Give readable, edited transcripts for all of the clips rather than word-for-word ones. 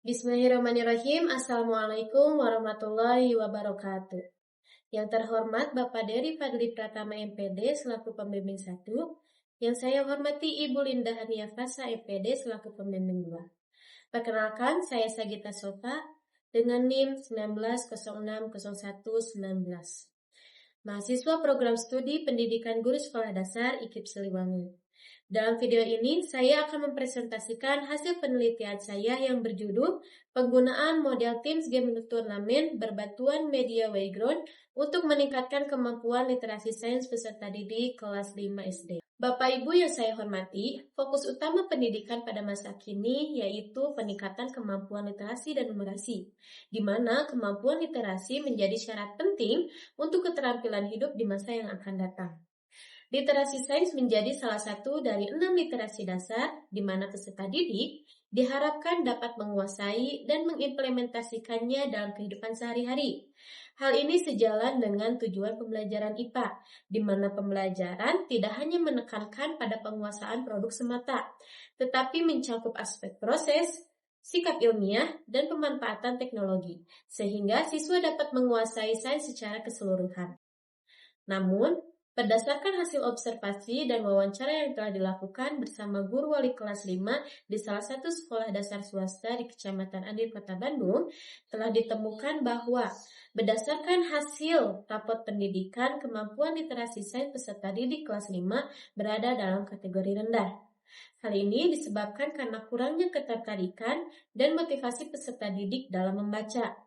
Bismillahirrahmanirrahim. Assalamualaikum warahmatullahi wabarakatuh. Yang terhormat Bapak Dery Fadli Pratama MPD selaku pembimbing 1, yang saya hormati Ibu Linda Hania Fasa MPD selaku pembimbing 2. Perkenalkan, saya Sagita Sofa dengan NIM 19060119. Mahasiswa Program Studi Pendidikan Guru Sekolah Dasar IKIP Siliwangi. Dalam video ini, saya akan mempresentasikan hasil penelitian saya yang berjudul Penggunaan Model Teams Game Turnamen Berbantuan Media Wayground untuk meningkatkan kemampuan literasi sains peserta didik kelas 5 SD. Bapak Ibu yang saya hormati, fokus utama pendidikan pada masa kini yaitu peningkatan kemampuan literasi dan numerasi, di mana kemampuan literasi menjadi syarat penting untuk keterampilan hidup di masa yang akan datang. Literasi sains menjadi salah satu dari 6 literasi dasar di mana peserta didik diharapkan dapat menguasai dan mengimplementasikannya dalam kehidupan sehari-hari. Hal ini sejalan dengan tujuan pembelajaran IPA, di mana pembelajaran tidak hanya menekankan pada penguasaan produk semata, tetapi mencakup aspek proses, sikap ilmiah, dan pemanfaatan teknologi, sehingga siswa dapat menguasai sains secara keseluruhan. Namun, berdasarkan hasil observasi dan wawancara yang telah dilakukan bersama guru wali kelas 5 di salah satu sekolah dasar swasta di Kecamatan Andir, Kota Bandung, telah ditemukan bahwa berdasarkan hasil rapot pendidikan, kemampuan literasi sains peserta didik kelas 5 berada dalam kategori rendah. Hal ini disebabkan karena kurangnya ketertarikan dan motivasi peserta didik dalam membaca.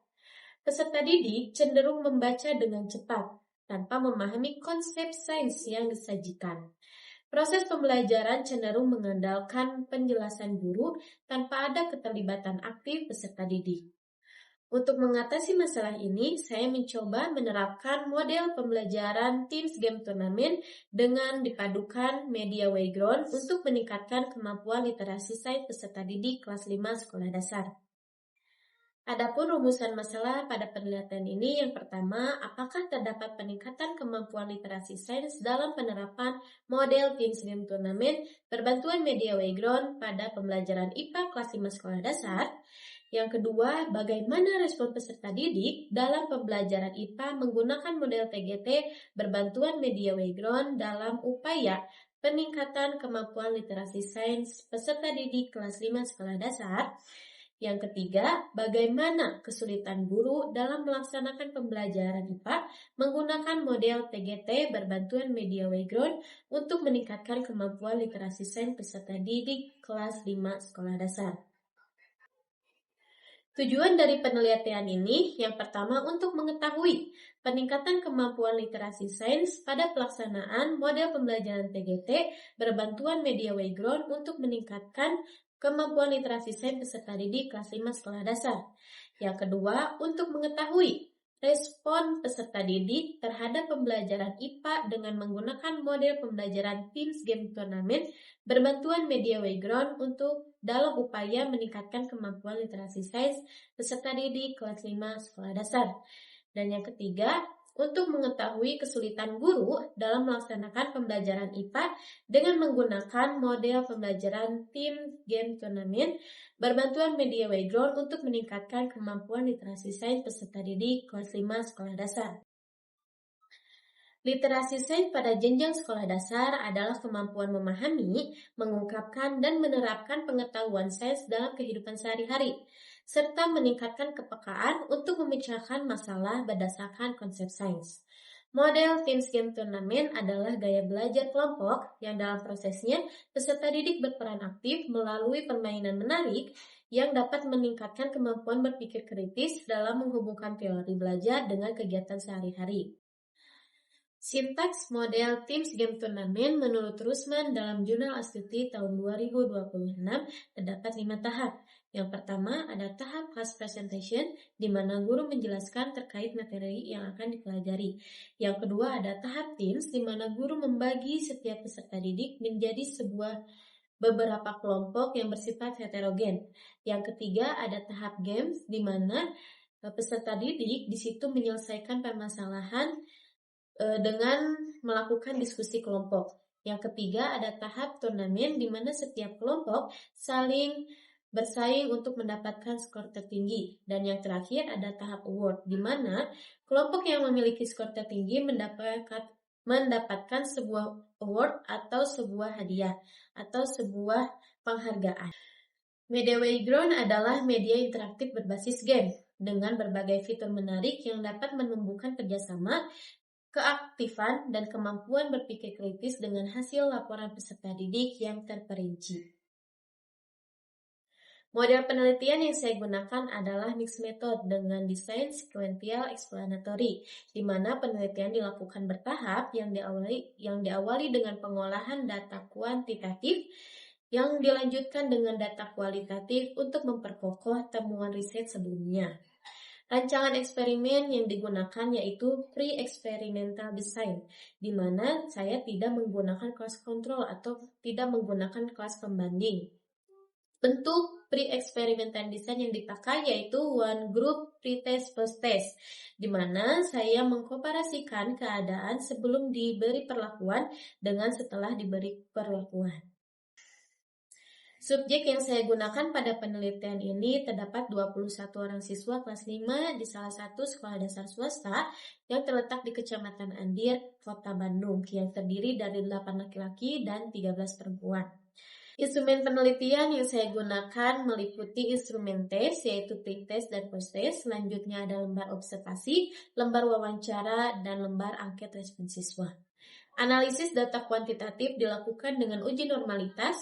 Peserta didik cenderung membaca dengan cepat, tanpa memahami konsep sains yang disajikan. Proses pembelajaran cenderung mengandalkan penjelasan guru tanpa ada keterlibatan aktif peserta didik. Untuk mengatasi masalah ini, saya mencoba menerapkan model pembelajaran Teams Game Turnamen dengan dipadukan Media Wayground untuk meningkatkan kemampuan literasi sains peserta didik kelas 5 sekolah dasar. Adapun rumusan masalah pada penelitian ini, yang pertama, apakah terdapat peningkatan kemampuan literasi sains dalam penerapan model Teams Game Turnamen berbantuan Media Wayground pada pembelajaran IPA kelas 5 sekolah dasar? Yang kedua, bagaimana respon peserta didik dalam pembelajaran IPA menggunakan model TGT berbantuan Media Wayground dalam upaya peningkatan kemampuan literasi sains peserta didik kelas 5 sekolah dasar? Yang ketiga, bagaimana kesulitan guru dalam melaksanakan pembelajaran IPA menggunakan model TGT berbantuan Media Wayground untuk meningkatkan kemampuan literasi sains peserta didik kelas 5 sekolah dasar. Tujuan dari penelitian ini, yang pertama untuk mengetahui peningkatan kemampuan literasi sains pada pelaksanaan model pembelajaran TGT berbantuan Media Wayground untuk meningkatkan kemampuan literasi sains peserta didik kelas 5 sekolah dasar. Yang kedua, untuk mengetahui respon peserta didik terhadap pembelajaran IPA dengan menggunakan model pembelajaran Teams Game Turnamen berbantuan Media Wayground untuk dalam upaya meningkatkan kemampuan literasi sains peserta didik kelas 5 sekolah dasar. Dan yang ketiga, untuk mengetahui kesulitan guru dalam melaksanakan pembelajaran IPA dengan menggunakan model pembelajaran Teams Game Turnamen berbantuan Media Wayground untuk meningkatkan kemampuan literasi sains peserta didik kelas 5 sekolah dasar. Literasi sains pada jenjang sekolah dasar adalah kemampuan memahami, mengungkapkan, dan menerapkan pengetahuan sains dalam kehidupan sehari-hari, serta meningkatkan kepekaan untuk memecahkan masalah berdasarkan konsep sains. Model Teams Game Turnamen adalah gaya belajar kelompok yang dalam prosesnya peserta didik berperan aktif melalui permainan menarik yang dapat meningkatkan kemampuan berpikir kritis dalam menghubungkan teori belajar dengan kegiatan sehari-hari. Sintaks model Teams Game Turnamen menurut Rusman dalam Jurnal Astuti tahun 2026 terdapat 5 tahap. Yang pertama ada tahap class presentation, di mana guru menjelaskan terkait materi yang akan dipelajari. Yang kedua ada tahap teams, di mana guru membagi setiap peserta didik menjadi beberapa kelompok yang bersifat heterogen. Yang ketiga ada tahap games, di mana peserta didik di situ menyelesaikan permasalahan dengan melakukan diskusi kelompok. Yang ketiga ada tahap turnamen, di mana setiap kelompok saling bersaing untuk mendapatkan skor tertinggi. Dan yang terakhir ada tahap award, di mana kelompok yang memiliki skor tertinggi mendapatkan sebuah award atau sebuah hadiah atau sebuah penghargaan. Media Playground adalah media interaktif berbasis game dengan berbagai fitur menarik yang dapat menumbuhkan kerjasama, keaktifan, dan kemampuan berpikir kritis dengan hasil laporan peserta didik yang terperinci. Model penelitian yang saya gunakan adalah mixed method dengan desain sequential explanatory, di mana penelitian dilakukan bertahap yang diawali dengan pengolahan data kuantitatif, yang dilanjutkan dengan data kualitatif untuk memperkokoh temuan riset sebelumnya. Rancangan eksperimen yang digunakan yaitu pre-experimental design, di mana saya tidak menggunakan kelas kontrol atau tidak menggunakan kelas pembanding. Bentuk pre-experimental design yang dipakai yaitu one group pre-test post-test, di mana saya mengkomparasikan keadaan sebelum diberi perlakuan dengan setelah diberi perlakuan. Subjek yang saya gunakan pada penelitian ini terdapat 21 orang siswa kelas 5 di salah satu sekolah dasar swasta yang terletak di Kecamatan Andir, Kota Bandung, yang terdiri dari 8 laki-laki dan 13 perempuan. Instrumen penelitian yang saya gunakan meliputi instrumen tes, yaitu pre-test dan post-test. Selanjutnya ada lembar observasi, lembar wawancara, dan lembar angket respon siswa. Analisis data kuantitatif dilakukan dengan uji normalitas,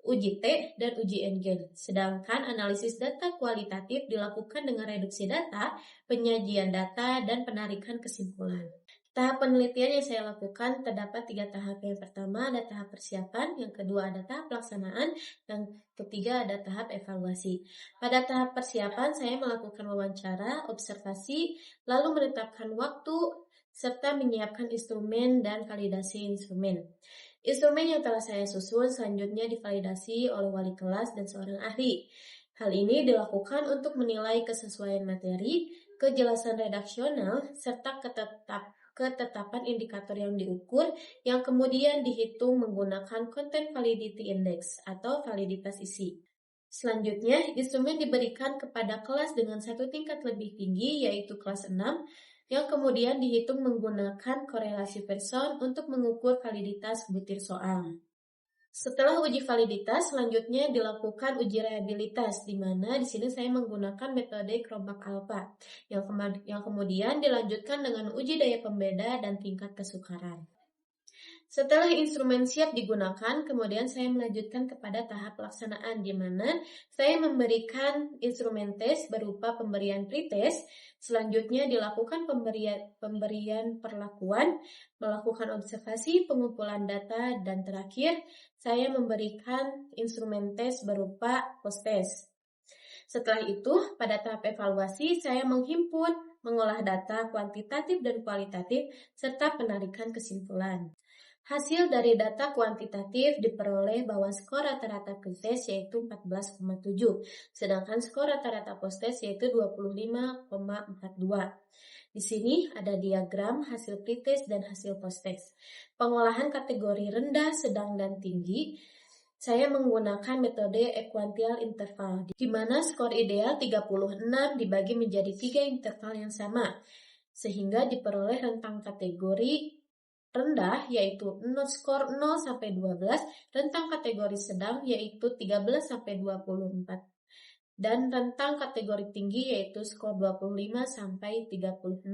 uji T, dan uji N-gen. Sedangkan analisis data kualitatif dilakukan dengan reduksi data, penyajian data, dan penarikan kesimpulan. Tahap penelitian yang saya lakukan terdapat 3 tahap. Yang pertama ada tahap persiapan, yang kedua ada tahap pelaksanaan, yang ketiga ada tahap evaluasi. Pada tahap persiapan saya melakukan wawancara, observasi, lalu menetapkan waktu, serta menyiapkan instrumen dan validasi instrumen. Instrumen yang telah saya susun selanjutnya divalidasi oleh wali kelas dan seorang ahli. Hal ini dilakukan untuk menilai kesesuaian materi, kejelasan redaksional, serta ketetapan indikator yang diukur yang kemudian dihitung menggunakan Content Validity Index atau validitas isi. Selanjutnya, instrumen diberikan kepada kelas dengan satu tingkat lebih tinggi yaitu kelas 6 yang kemudian dihitung menggunakan korelasi Pearson untuk mengukur validitas butir soal. Setelah uji validitas, selanjutnya dilakukan uji reliabilitas, di mana di sini saya menggunakan metode Cronbach Alpha, yang kemudian dilanjutkan dengan uji daya pembeda dan tingkat kesukaran. Setelah instrumen siap digunakan, kemudian saya melanjutkan kepada tahap pelaksanaan, di mana saya memberikan instrumen tes berupa pemberian pretest, selanjutnya dilakukan pemberian perlakuan, melakukan observasi, pengumpulan data, dan terakhir saya memberikan instrumen tes berupa post-test. Setelah itu, pada tahap evaluasi, saya menghimpun, mengolah data kuantitatif dan kualitatif, serta penarikan kesimpulan. Hasil dari data kuantitatif diperoleh bahwa skor rata-rata pretest yaitu 14,7, sedangkan skor rata-rata post-test yaitu 25,42. Di sini ada diagram hasil pretest dan hasil post-test. Pengolahan kategori rendah, sedang, dan tinggi, saya menggunakan metode equantial interval, di mana skor ideal 36 dibagi menjadi 3 interval yang sama, sehingga diperoleh rentang kategori rendah yaitu skor 0 sampai 12, rentang kategori sedang yaitu 13 sampai 24, dan rentang kategori tinggi yaitu skor 25 sampai 36.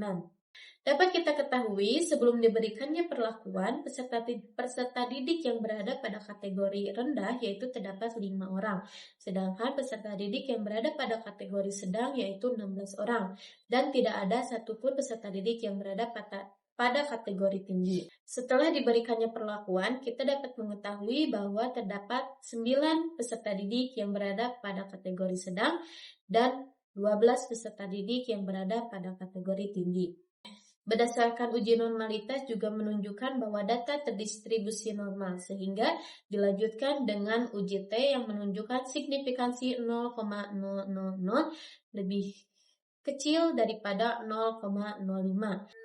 Dapat kita ketahui sebelum diberikannya perlakuan, peserta didik yang berada pada kategori rendah yaitu terdapat 5 orang, sedangkan peserta didik yang berada pada kategori sedang yaitu 16 orang, dan tidak ada satupun peserta didik yang berada pada kategori tinggi. Setelah diberikannya perlakuan, kita dapat mengetahui bahwa terdapat 9 peserta didik yang berada pada kategori sedang dan 12 peserta didik yang berada pada kategori tinggi. Berdasarkan uji normalitas juga menunjukkan bahwa data terdistribusi normal, sehingga dilanjutkan dengan uji T yang menunjukkan signifikansi 0,000 lebih kecil daripada 0,05.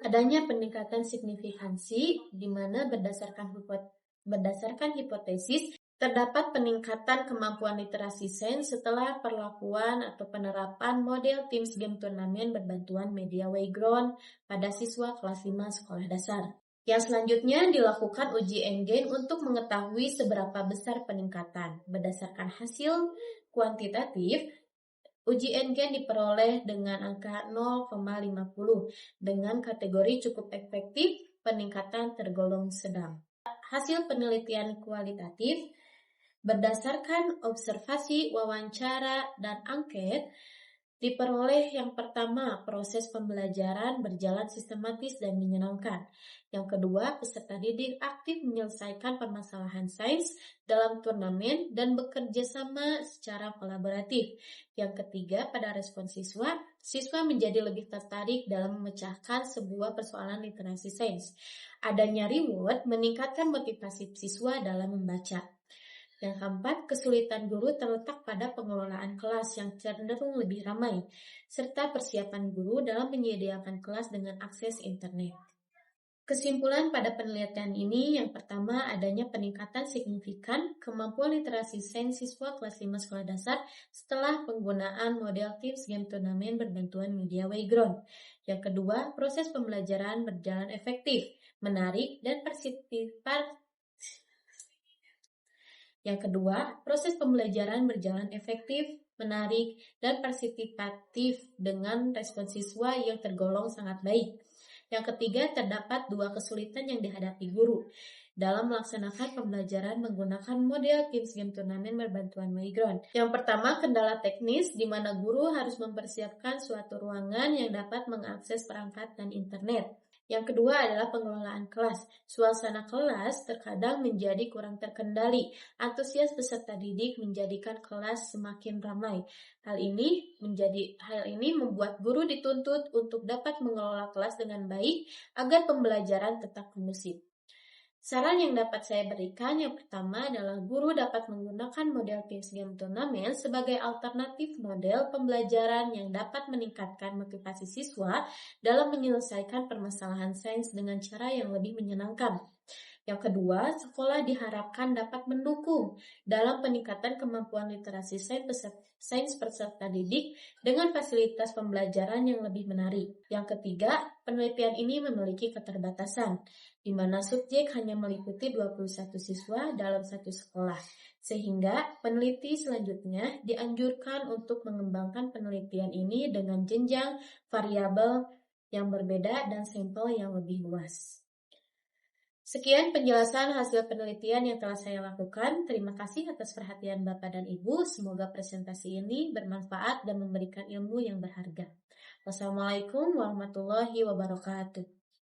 Adanya peningkatan signifikansi di mana berdasarkan hipotesis Terdapat peningkatan kemampuan literasi sains setelah perlakuan atau penerapan model Teams Game Turnamen berbantuan media Wayground pada siswa kelas 5 sekolah dasar. Yang selanjutnya dilakukan uji engine untuk mengetahui seberapa besar peningkatan. Berdasarkan hasil kuantitatif, uji engine diperoleh dengan angka 0,50 dengan kategori cukup efektif, peningkatan tergolong sedang. Hasil penelitian kualitatif berdasarkan observasi, wawancara, dan angket, diperoleh yang pertama, proses pembelajaran berjalan sistematis dan menyenangkan. Yang kedua, peserta didik aktif menyelesaikan permasalahan sains dalam turnamen dan bekerja sama secara kolaboratif. Yang ketiga, pada respon siswa, siswa menjadi lebih tertarik dalam memecahkan sebuah persoalan literasi sains. Adanya reward meningkatkan motivasi siswa dalam membaca. Yang keempat, kesulitan guru terletak pada pengelolaan kelas yang cenderung lebih ramai, serta persiapan guru dalam menyediakan kelas dengan akses internet. Kesimpulan pada penelitian ini, yang pertama adanya peningkatan signifikan kemampuan literasi sains siswa kelas 5 sekolah dasar setelah penggunaan model Teams Game Turnamen berbantuan media Wayground. Yang kedua, proses pembelajaran berjalan efektif, menarik, dan Yang kedua, proses pembelajaran berjalan efektif, menarik, dan partisipatif dengan respon siswa yang tergolong sangat baik. Yang ketiga, terdapat dua kesulitan yang dihadapi guru dalam melaksanakan pembelajaran menggunakan model Teams Game Turnamen berbantuan Wayground. Yang pertama, kendala teknis di mana guru harus mempersiapkan suatu ruangan yang dapat mengakses perangkat dan internet. Yang kedua adalah pengelolaan kelas. Suasana kelas terkadang menjadi kurang terkendali. Antusias peserta didik menjadikan kelas semakin ramai. Hal ini membuat guru dituntut untuk dapat mengelola kelas dengan baik agar pembelajaran tetap kondusif. Saran yang dapat saya berikan yang pertama adalah guru dapat menggunakan model Teams Game Turnamen sebagai alternatif model pembelajaran yang dapat meningkatkan motivasi siswa dalam menyelesaikan permasalahan sains dengan cara yang lebih menyenangkan. Yang kedua, sekolah diharapkan dapat mendukung dalam peningkatan kemampuan literasi sains peserta didik dengan fasilitas pembelajaran yang lebih menarik. Yang ketiga, penelitian ini memiliki keterbatasan, di mana subjek hanya meliputi 21 siswa dalam satu sekolah, sehingga peneliti selanjutnya dianjurkan untuk mengembangkan penelitian ini dengan jenjang variabel yang berbeda dan sampel yang lebih luas. Sekian penjelasan hasil penelitian yang telah saya lakukan. Terima kasih atas perhatian Bapak dan Ibu. Semoga presentasi ini bermanfaat dan memberikan ilmu yang berharga. Wassalamualaikum warahmatullahi wabarakatuh.